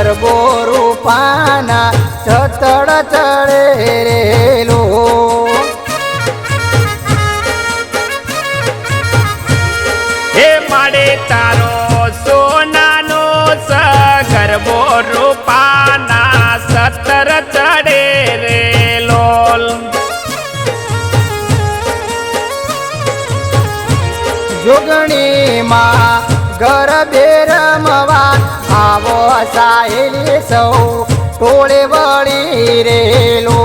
ગરબો રૂપાના છતડ ચડેલો હે માડે તારો સોનાનો ગરબો રૂપાના સતર ચડે રે લોલ જોગણીમાં ગરબે રમવા આવો સાહેલી સૌ ટોળે વળી રેલો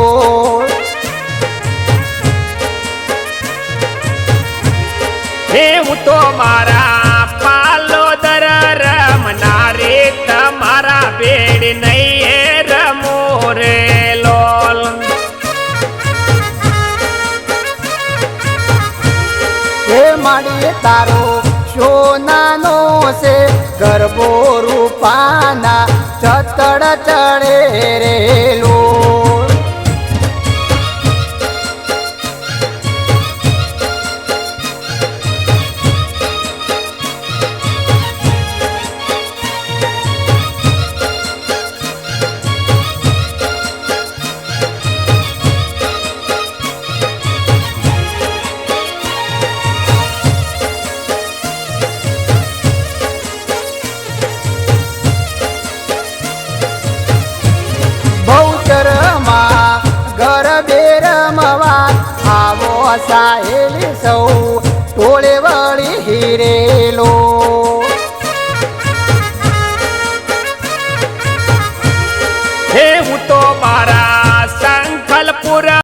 હે હું તો મારા પાલોદર રમનારે તમારા બેડ નહીં રમો રે લોલ હે માડી તારો સોનાનો છે ગરબો રૂપાના છતડ ચડે રેલો ગરબે રમવા આવો સાહેલી સૌ ટોળે વળી હિરેલો